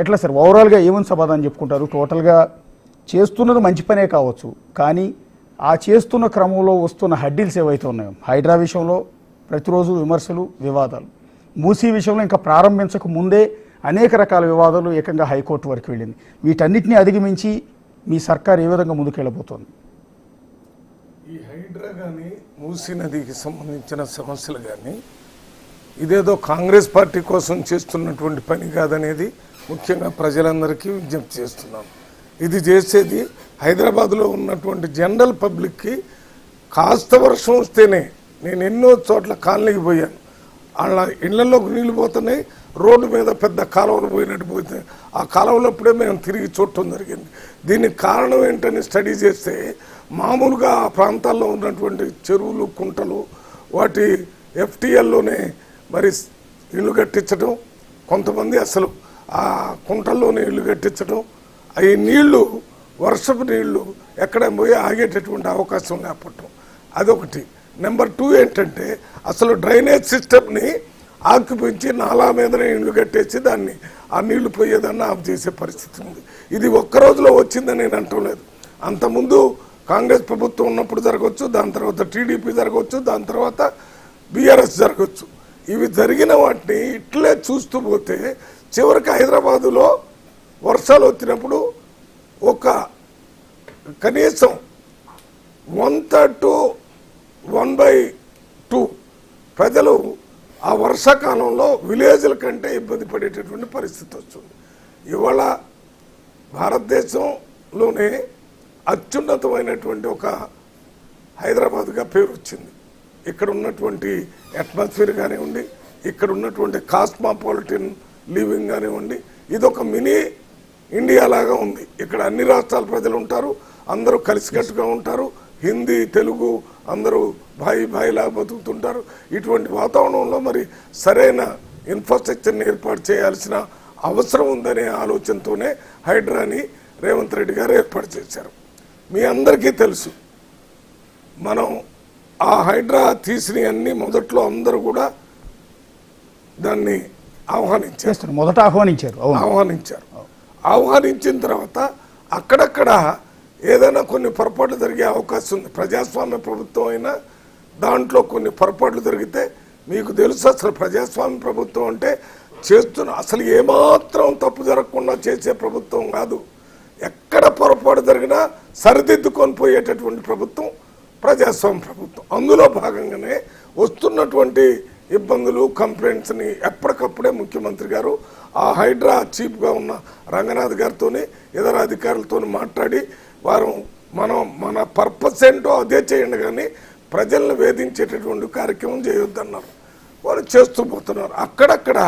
ఎట్లా సార్ ఓవరాల్గా ఏమని సమాధానం చెప్పుకుంటారు? టోటల్గా చేస్తున్నది మంచి పనే కావచ్చు, కానీ ఆ చేస్తున్న క్రమంలో వస్తున్న హడ్డిల్స్ ఏవైతే ఉన్నాయో, హైడ్రా విషయంలో ప్రతిరోజు విమర్శలు, వివాదాలు, మూసీ విషయంలో ఇంకా ప్రారంభించక ముందే అనేక రకాల వివాదాలు ఏకంగా హైకోర్టు వరకు వెళ్ళింది. వీటన్నిటిని అధిగమించి మీ సర్కార్ ఏ విధంగా ముందుకెళ్ళబోతోంది? ఈ హైడ్రా కానీ మూసీ నదికి సంబంధించిన సమస్యలు కానీ ఇదేదో కాంగ్రెస్ పార్టీ కోసం చేస్తున్నటువంటి పని కాదనేది ముఖ్యంగా ప్రజలందరికీ విజ్ఞప్తి చేస్తున్నాను. ఇది చేసేది హైదరాబాద్లో ఉన్నటువంటి జనరల్ పబ్లిక్కి. కాస్త వర్షం వస్తేనే, నేను ఎన్నో చోట్ల కాలనీకి పోయాను, వాళ్ళ ఇళ్లలోకి నీళ్లు పోతున్నాయి, రోడ్డు మీద పెద్ద కాలువలు పోయినట్టు పోతే ఆ కాలువలప్పుడే మేము తిరిగి చూడటం జరిగింది. దీనికి కారణం ఏంటని స్టడీ చేస్తే మామూలుగా ఆ ప్రాంతాల్లో ఉన్నటువంటి చెరువులు, కుంటలు, వాటి ఎఫ్టీఎల్లోనే మరి ఇల్లు కట్టించడం, కొంతమంది అసలు ఆ కుంటల్లోనే ఇల్లు కట్టించడం, ఈ నీళ్లు వర్షపు నీళ్లు ఎక్కడ పోయి ఆగేటటువంటి అవకాశం లేకపోవటం, అదొకటి. నెంబర్ 2 ఏంటంటే అసలు డ్రైనేజ్ సిస్టమ్ని ఆక్యుపించి నాలా మీదనే ఇళ్ళు కట్టేసి దాన్ని ఆ నీళ్లు పోయేదాన్ని ఆఫ్ చేసే పరిస్థితి ఉంది. ఇది ఒక్క రోజులో వచ్చిందని నేను అంటలేదు. అంతకుముందు కాంగ్రెస్ ప్రభుత్వం ఉన్నప్పుడు జరగవచ్చు, దాని తర్వాత టీడీపీ జరగవచ్చు, దాని తర్వాత బీఆర్ఎస్ జరగవచ్చు. ఇవి జరిగిన వాటిని ఇట్లే చూస్తూ పోతే చివరికి హైదరాబాదులో వర్షాలు వచ్చినప్పుడు ఒక కనీసం 1/3 to 1/2 ప్రజలు ఆ వర్షాకాలంలో విలేజ్ల కంటే ఇబ్బంది పడేటటువంటి పరిస్థితి వస్తుంది. ఇవాళ భారతదేశంలోనే అత్యున్నతమైనటువంటి ఒక హైదరాబాద్గా పేరు వచ్చింది. ఇక్కడ ఉన్నటువంటి అట్మాస్ఫియర్ కానివ్వండి, ఇక్కడ ఉన్నటువంటి కాస్మాపాలిటన్ లివింగ్ కానివ్వండి, ఇదొక మినీ ఇండియా లాగా ఉంది. ఇక్కడ అన్ని రాష్ట్రాల ప్రజలు ఉంటారు, అందరూ కలిసికట్టుగా ఉంటారు, హిందీ, తెలుగు అందరూ భాయిలా బతుకుతుంటారు. ఇటువంటి వాతావరణంలో మరి సరైన ఇన్ఫ్రాస్ట్రక్చర్ని ఏర్పాటు చేయాల్సిన అవసరం ఉందనే ఆలోచనతోనే హైడ్రాని రేవంత్ రెడ్డి గారు ఏర్పాటు చేశారు. మీ అందరికీ తెలుసు, మనం ఆ హైడ్రా తీసిన అన్ని మొదట్లో అందరూ కూడా దాన్ని ఆహ్వానించిన తర్వాత అక్కడక్కడ ఏదైనా కొన్ని పొరపాట్లు జరిగే అవకాశం ఉంది. ప్రజాస్వామ్య ప్రభుత్వం అయినా దాంట్లో కొన్ని పొరపాట్లు జరిగితే మీకు తెలుసు, అసలు ప్రజాస్వామ్య ప్రభుత్వం అంటే అసలు ఏమాత్రం తప్పు జరగకుండా చేసే ప్రభుత్వం కాదు. ఎక్కడ పొరపాటు జరిగినా సరిదిద్దుకొని పోయేటటువంటి ప్రభుత్వం ప్రజాస్వామ్య ప్రభుత్వం. అందులో భాగంగానే వస్తున్నటువంటి ఇబ్బందులు, కంప్లైంట్స్ని ఎప్పటికప్పుడే ముఖ్యమంత్రి గారు ఆ హైడ్రా చీఫ్గా ఉన్న రంగనాథ్ గారితో ఇతర అధికారులతో మాట్లాడి వారు మన పర్పస్ ఏంటో అదే చేయండి, కానీ ప్రజలను వేధించేటటువంటి కార్యక్రమం చేయొద్దన్నారు. వాళ్ళు చేస్తూ పోతున్నారు. అక్కడక్కడ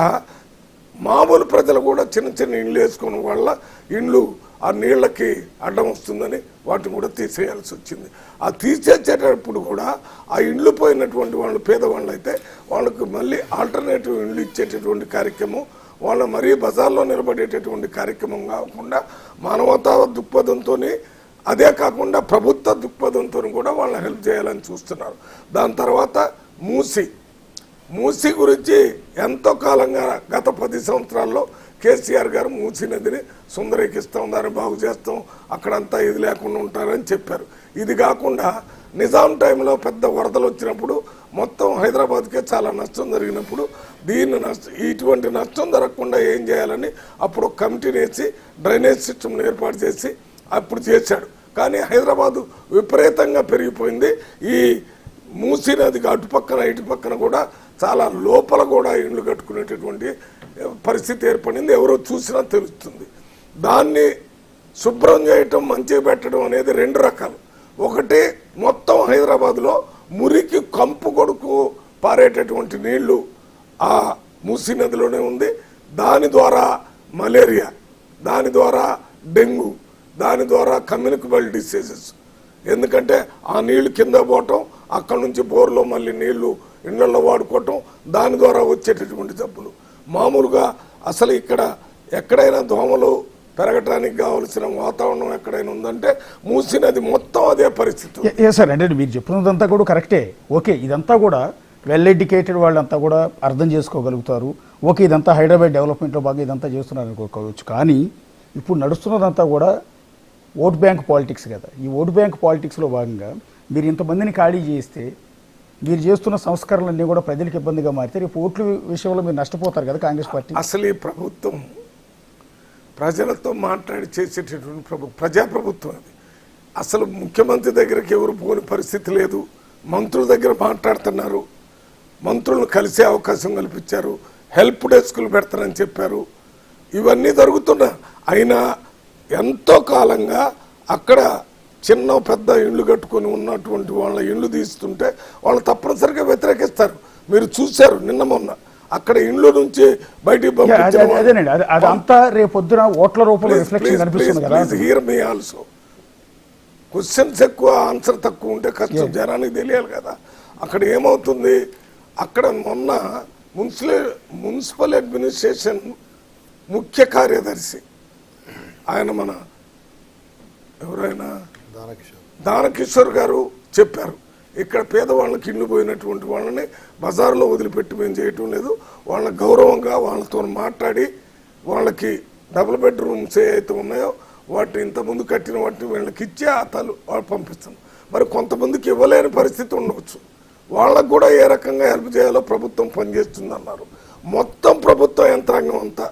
మామూలు ప్రజలు కూడా చిన్న చిన్న ఇండ్లు వేసుకున్న వాళ్ళ ఇండ్లు ఆ నీళ్లకి అడ్డం వస్తుందని వాటిని కూడా తీసేయాల్సి వచ్చింది. ఆ తీసేసేటప్పుడు కూడా ఆ ఇండ్లు పోయినటువంటి వాళ్ళు పేదవాళ్ళు అయితే వాళ్ళకు మళ్ళీ ఆల్టర్నేటివ్ ఇండ్లు ఇచ్చేటటువంటి కార్యక్రమం, వాళ్ళ మరీ బజార్లో నిలబడేటటువంటి కార్యక్రమం కాకుండా మానవతా దృక్పథంతో, అదే కాకుండా ప్రభుత్వ దృక్పథంతో కూడా వాళ్ళని హెల్ప్ చేయాలని చూస్తున్నారు. దాని తర్వాత మూసీ గురించి ఎంతో కాలంగా గత 10 సంవత్సరాల్లో కేసీఆర్ గారు మూసీ నదిని సుందరీకరిస్తాం, దాన్ని బాగు చేస్తాం, అక్కడంతా ఇది లేకుండా ఉంటారని చెప్పారు. ఇది కాకుండా నిజాం టైంలో పెద్ద వరదలు వచ్చినప్పుడు మొత్తం హైదరాబాద్కే చాలా నష్టం జరిగినప్పుడు ఇటువంటి నష్టం జరగకుండా ఏం చేయాలని అప్పుడు కమిటీని వేసి డ్రైనేజ్ సిస్టమ్ని ఏర్పాటు చేసి అప్పుడు చేశాడు. కానీ హైదరాబాదు విపరీతంగా పెరిగిపోయింది. ఈ మూసీ నదికి అటుపక్కన ఇటుపక్కన కూడా చాలా లోపల కూడా ఇండ్లు కట్టుకునేటటువంటి పరిస్థితి ఏర్పడింది. ఎవరో చూసినా తెలుస్తుంది. దాన్ని శుభ్రం చేయటం, మంచిగా పెట్టడం అనేది 2 రకాలు. ఒకటి, మొత్తం హైదరాబాద్లో మురికి కంపు కొడుకు పారేటటువంటి నీళ్లు ఆ మూసీ నదిలోనే ఉంది. దాని ద్వారా మలేరియా, దాని ద్వారా డెంగ్యూ, దాని ద్వారా కమ్యూనికబుల్ డిసీజెస్. ఎందుకంటే ఆ నీళ్లు కింద పోవటం, అక్కడి నుంచి బోర్లో మళ్ళీ నీళ్లు ఇళ్లలో వాడుకోవటం, దాని ద్వారా వచ్చేటటువంటి జబ్బులు. మామూలుగా అసలు ఇక్కడ ఎక్కడైనా దోమలు పెరగటానికి కావాల్సిన వాతావరణం ఎక్కడైనా ఉందంటే మూసీ నది మొత్తం అదే పరిస్థితి. సార్, అంటే మీరు చెప్పినదంతా కూడా కరెక్టే. ఓకే, ఇదంతా కూడా వెల్ ఎడ్యుకేటెడ్ వాళ్ళంతా కూడా అర్థం చేసుకోగలుగుతారు. ఓకే, ఇదంతా హైదరాబాద్ డెవలప్మెంట్లో భాగంగా ఇదంతా చేస్తున్నారు అనుకోవచ్చు. కానీ ఇప్పుడు నడుస్తున్నదంతా కూడా ఓట్ బ్యాంక్ పాలిటిక్స్ కదా. ఈ ఓట్ బ్యాంక్ పాలిటిక్స్లో భాగంగా మీరు ఇంతమందిని ఖాళీ చేస్తే మీరు చేస్తున్న సంస్కరణలన్నీ కూడా ప్రజలకు ఇబ్బందిగా మారితే రేపు ఓట్ల విషయంలో మీరు నష్టపోతారు కదా కాంగ్రెస్ పార్టీ. అసలు ఈ ప్రభుత్వం ప్రజలతో మాట్లాడి చేసేటటువంటి ప్రజాప్రభుత్వం అది. అసలు ముఖ్యమంత్రి దగ్గరికి ఎవరు పోని పరిస్థితి లేదు. మంత్రుల దగ్గర మాట్లాడుతున్నారు, మంత్రులను కలిసే అవకాశం కల్పించారు, హెల్ప్ డెస్కులు పెడతారని చెప్పారు. ఇవన్నీ జరుగుతున్నా అయినా ఎంతో కాలంగా అక్కడ చిన్న పెద్ద ఇళ్ళు కట్టుకొని ఉన్నటువంటి వాళ్ళ ఇళ్ళు తీస్తుంటే వాళ్ళు తప్పనిసరిగా వ్యతిరేకిస్తారు. మీరు చూశారు నిన్న మొన్న అక్కడ ఇళ్ళు నుంచి బయటికి అదేనండి, అదంతా రేపు పొద్దున ఓట్ల రూపంలో రిఫ్లెక్షన్ కనిపిస్తుంది కదా. Here me also. క్వశ్చన్స్ ఎక్కువ, ఆన్సర్ తక్కువ ఉంటే కష్టం, జనానికి తెలియాలి కదా. అక్కడ ఏమవుతుంది, అక్కడ మొన్న మున్సిపల్ అడ్మినిస్ట్రేషన్ ముఖ్య కార్యదర్శి ఆయన మన ఎవరైనా దానకిషోర్ గారు చెప్పారు, ఇక్కడ పేదవాళ్ళకి ఇల్లు పోయినటువంటి వాళ్ళని బజార్లో వదిలిపెట్టి మేము చేయటం లేదు, వాళ్ళ గౌరవంగా వాళ్ళతో మాట్లాడి వాళ్ళకి డబుల్ బెడ్రూమ్స్ ఏవైతే ఉన్నాయో వాటిని ఇంతకుముందు కట్టిన వాటిని వీళ్ళకి ఇచ్చి వాళ్ళు పంపిస్తాం. మరి కొంతమందికి ఇవ్వలేని పరిస్థితి ఉండవచ్చు, వాళ్ళకు కూడా ఏ రకంగా హెల్ప్ చేయాలో ప్రభుత్వం పనిచేస్తుంది అన్నారు. మొత్తం ప్రభుత్వ యంత్రాంగం అంతా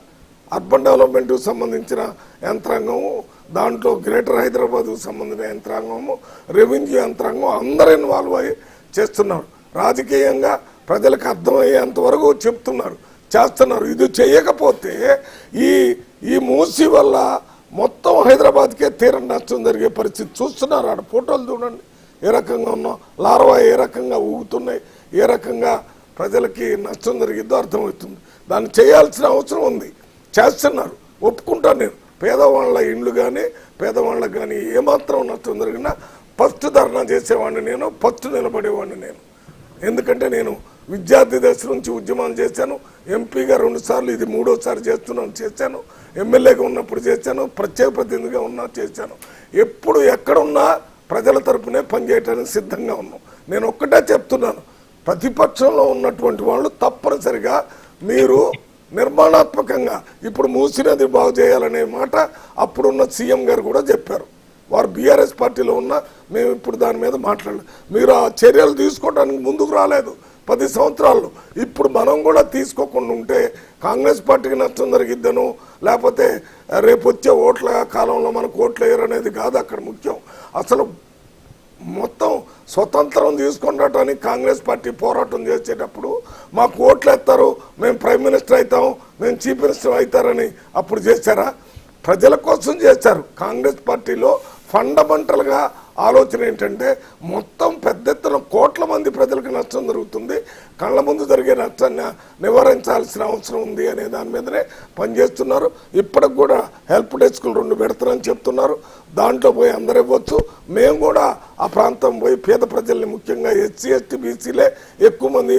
అర్బన్ డెవలప్మెంట్కి సంబంధించిన యంత్రాంగము, దాంట్లో గ్రేటర్ హైదరాబాద్కు సంబంధించిన యంత్రాంగము, రెవెన్యూ యంత్రాంగం అందరూ ఇన్వాల్వ్ అయ్యి చేస్తున్నారు. రాజకీయంగా ప్రజలకు అర్థమయ్యేంత వరకు చెప్తున్నారు, చేస్తున్నారు. ఇది చేయకపోతే ఈ మూసి వల్ల మొత్తం హైదరాబాద్కే తీరం నష్టం జరిగే పరిస్థితి చూస్తున్నారు. ఆడ ఫోటోలు చూడండి ఏ రకంగా ఉన్నాం, లార్వా ఏ రకంగా ఊగుతున్నాయి, ఏ రకంగా ప్రజలకి నష్టం జరిగిద్దో అర్థమవుతుంది. దాన్ని చేయాల్సిన అవసరం ఉంది, చేస్తున్నారు, ఒప్పుకుంటాను నేను. పేదవాళ్ళ ఇండ్లు కానీ పేదవాళ్ళకి కానీ ఏమాత్రం నష్టం జరిగినా ఫస్ట్ ధర్నా చేసేవాడిని నేను, ఫస్ట్ నిలబడేవాడిని నేను. ఎందుకంటే నేను విద్యార్థి దశ నుంచి ఉద్యమాలు చేశాను, ఎంపీగా 2 సార్లు, ఇది 3వసారి చేశాను, ఎమ్మెల్యేగా ఉన్నప్పుడు చేశాను, ప్రత్యేక ప్రతినిధిగా చేశాను. ఎప్పుడు ఎక్కడున్నా ప్రజల తరపునే పనిచేయడానికి సిద్ధంగా ఉన్నాం. నేను ఒక్కటే చెప్తున్నాను, ప్రతిపక్షంలో ఉన్నటువంటి వాళ్ళు తప్పనిసరిగా మీరు నిర్మాణాత్మకంగా ఇప్పుడు మూసీ నది బాగు చేయాలనే మాట అప్పుడున్న సీఎం గారు కూడా చెప్పారు. వారు బీఆర్ఎస్ పార్టీలో ఉన్నా మేము ఇప్పుడు దాని మీద మాట్లాడలేదు. మీరు ఆ చర్యలు తీసుకోవడానికి ముందుకు రాలేదు 10 సంవత్సరాల్లో. ఇప్పుడు మనం కూడా తీసుకోకుండా ఉంటే కాంగ్రెస్ పార్టీకి నష్టం జరిగిద్దను, లేకపోతే రేపు వచ్చే ఓట్ల కాలంలో మనకు ఓట్లు వేయరనేది కాదు అక్కడ ముఖ్యం. అసలు మొత్తం స్వతంత్రం తీసుకున్నటానికి కాంగ్రెస్ పార్టీ పోరాటం చేసేటప్పుడు మాకు ఓట్లు ఎత్తారు, మేము ప్రైమ్ మినిస్టర్ అవుతాం, మేము చీఫ్ మినిస్టర్ అవుతారని అప్పుడు చేశారా? ప్రజల కోసం చేశారు. కాంగ్రెస్ పార్టీలో ఫండమెంటల్గా ఆలోచన ఏంటంటే మొత్తం పెద్ద ఎత్తున కోట్ల మంది ప్రజలకు నష్టం జరుగుతుంది, కళ్ళ ముందు జరిగే నష్టాన్ని నివారించాల్సిన అవసరం ఉంది అనే దాని మీదనే పనిచేస్తున్నారు. ఇప్పటికి కూడా హెల్ప్ డెస్కులు 2 పెడతారని చెప్తున్నారు, దాంట్లో పోయి అందరూ ఇవ్వచ్చు. మేము కూడా ఆ ప్రాంతం పోయి పేద ప్రజల్ని, ముఖ్యంగా ఎస్సీ ఎస్టీ బీసీలే ఎక్కువ మంది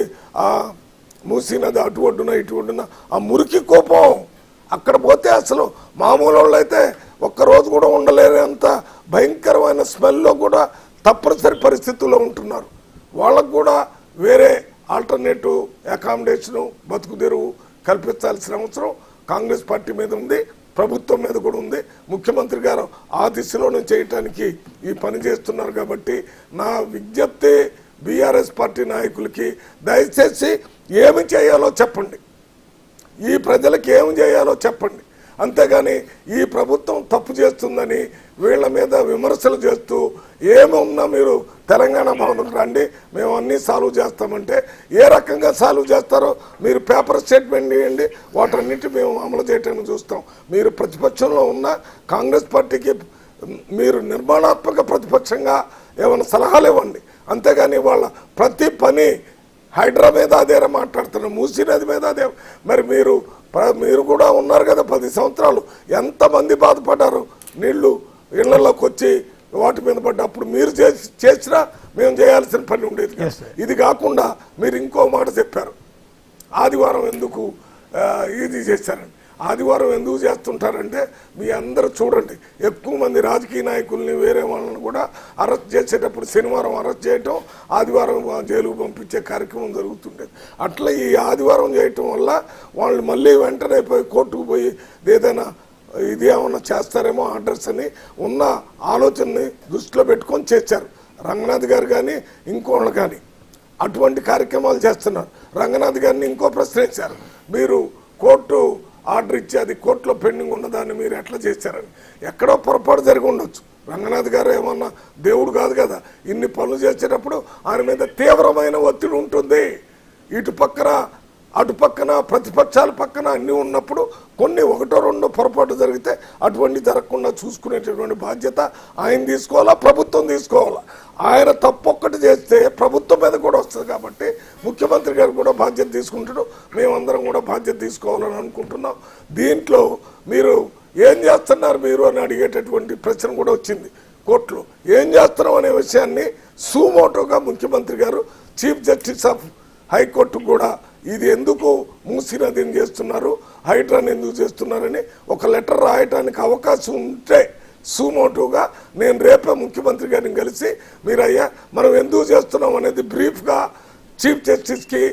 మూసీ నది అటు ఒడ్డున ఇటు ఒడ్డున ఆ మురికి కోపం అక్కడ పోతే అసలు మామూలు వాళ్ళు అయితే ఒక్కరోజు కూడా ఉండలేనంత భయంకరమైన స్మెల్లో కూడా తప్పనిసరి పరిస్థితుల్లో ఉంటున్నారు. వాళ్ళకు కూడా వేరే ఆల్టర్నేటివ్ అకామిడేషను, బతుకు తెరువు కల్పించాల్సిన అవసరం కాంగ్రెస్ పార్టీ మీద ఉంది, ప్రభుత్వం మీద కూడా ఉంది. ముఖ్యమంత్రి గారు ఆ దిశలోనే చేయటానికి ఈ పని చేస్తున్నారు. కాబట్టి నా విజ్ఞప్తి బీఆర్ఎస్ పార్టీ నాయకులకి, దయచేసి ఏమి చేయాలో చెప్పండి, ఈ ప్రజలకు ఏమి చేయాలో చెప్పండి. అంతేగాని ఈ ప్రభుత్వం తప్పు చేస్తుందని వీళ్ళ మీద విమర్శలు చేస్తూ ఏమున్నా మీరు తెలంగాణ భవన్కు రండి, మేము అన్నీ సాల్వ్ చేస్తామంటే ఏ రకంగా సాల్వ్ చేస్తారో మీరు పేపర్ స్టేట్మెంట్ ఇవ్వండి, వాటన్నిటి మేము అమలు చేయటానికి చూస్తాం. మీరు ప్రతిపక్షంలో ఉన్న కాంగ్రెస్ పార్టీకి మీరు నిర్మాణాత్మక ప్రతిపక్షంగా ఏమైనా సలహాలు ఇవ్వండి. అంతేగాని వాళ్ళ ప్రతి పని హైడ్రా మీద అదేరా మాట్లాడుతున్నారు, మూసీ నది మీద అదే. మరి మీరు కూడా ఉన్నారు కదా 10 సంవత్సరాలు, ఎంతమంది బాధపడ్డారు, నీళ్లు ఇళ్లలోకి వచ్చి వాటి మీద పడ్డప్పుడు మీరు చేసినా మేము చేయాల్సిన పని ఉండేది. ఇది కాకుండా మీరు ఇంకో మాట చెప్పారు, ఆదివారం ఎందుకు ఇది చేశారని. ఆదివారం ఎందుకు చేస్తుంటారంటే మీ అందరూ చూడండి, ఎక్కువ మంది రాజకీయ నాయకుల్ని వేరే వాళ్ళని కూడా అరెస్ట్ చేసేటప్పుడు శనివారం అరెస్ట్ చేయటం, ఆదివారం జైలుకు పంపించే కార్యక్రమం జరుగుతుండేది. అట్లా ఈ ఆదివారం చేయటం వల్ల వాళ్ళు మళ్ళీ వెంటనే పోయి కోర్టుకు పోయి ఏదైనా ఇది ఏమన్నా చేస్తారేమో ఆర్డర్స్ అని ఉన్న ఆలోచనని దృష్టిలో పెట్టుకొని చేశారు. రంగనాథ్ గారు కానీ ఇంకోళ్ళు కానీ అటువంటి కార్యక్రమాలు చేస్తున్నారు. రంగనాథ్ గారిని ఇంకో ప్రశ్న వేశారు, మీరు కోర్టు ఆర్డర్ ఇచ్చి అది కోర్టులో పెండింగ్ ఉన్నదాన్ని మీరు ఎట్లా చేశారని. ఎక్కడో పొరపాటు జరిగి ఉండొచ్చు. రంగనాథ్ గారు ఏమన్నా దేవుడు కాదు కదా, ఇన్ని పనులు చేసేటప్పుడు ఆయన మీద తీవ్రమైన ఒత్తిడి ఉంటుంది. ఇటు పక్కన అటు పక్కన ప్రతిపక్షాల పక్కన అన్నీ ఉన్నప్పుడు కొన్ని ఒకటో రెండో పొరపాటు జరిగితే అటువంటి జరగకుండా చూసుకునేటటువంటి బాధ్యత ఆయన తీసుకోవాలా, ప్రభుత్వం తీసుకోవాలా. ఆయన తప్పొక్కటి చేస్తే ప్రభుత్వం మీద కూడా వస్తుంది కాబట్టి ముఖ్యమంత్రి గారు కూడా బాధ్యత తీసుకుంటాడు, మేమందరం కూడా బాధ్యత తీసుకోవాలని అనుకుంటున్నాం. దీంట్లో మీరు ఏం చేస్తున్నారు మీరు అని అడిగేటటువంటి ప్రశ్న కూడా వచ్చింది కోర్టులో. ఏం చేస్తున్నాం అనే విషయాన్ని సుమోటోగా ముఖ్యమంత్రి గారు చీఫ్ జస్టిస్ ఆఫ్ హైకోర్టు కూడా ఇది ఎందుకు మూసీ నదిని చేస్తున్నారు, హైడ్రాని ఎందుకు చేస్తున్నారని ఒక లెటర్ రాయటానికి అవకాశం ఉంటే సుమోటోగా నేను రేపే ముఖ్యమంత్రి గారిని కలిసి మీరయ్యా మనం ఎందుకు చేస్తున్నాం అనేది బ్రీఫ్గా చీఫ్ జస్టిస్కి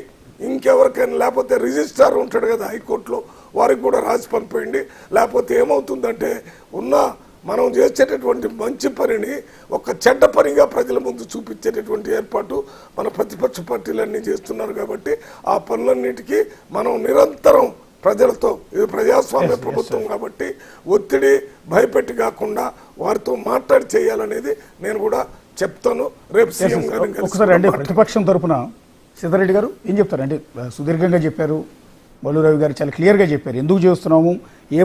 ఇంకెవరికైనా లేకపోతే రిజిస్ట్రార్ ఉంటాడు కదా హైకోర్టులో వారికి కూడా రాసి పంపేయండి. లేకపోతే ఏమవుతుందంటే ఉన్న మనం చేసేటటువంటి మంచి పనిని ఒక చెడ్డ పనిగా ప్రజల ముందు చూపించేటటువంటి ఏర్పాటు మన ప్రతిపక్ష పార్టీలన్నీ చేస్తున్నారు. కాబట్టి ఆ పనులన్నిటికీ మనం నిరంతరం ప్రజలతో, ఇది ప్రజాస్వామ్య ప్రభుత్వం కాబట్టి ఒత్తిడి భయపెట్టి కాకుండా వారితో మాట్లాడి చేయాలనేది నేను కూడా చెప్తాను. రేపు సీఎం గారిని ఒకసారి అండి ప్రతిపక్షం తరఫున సీతారెడ్డి గారు ఏం చెప్తారండి? సుదీర్ఘంగా చెప్పారు, బల్లు రవి గారు చాలా క్లియర్గా చెప్పారు ఎందుకు చేస్తున్నాము, ఏ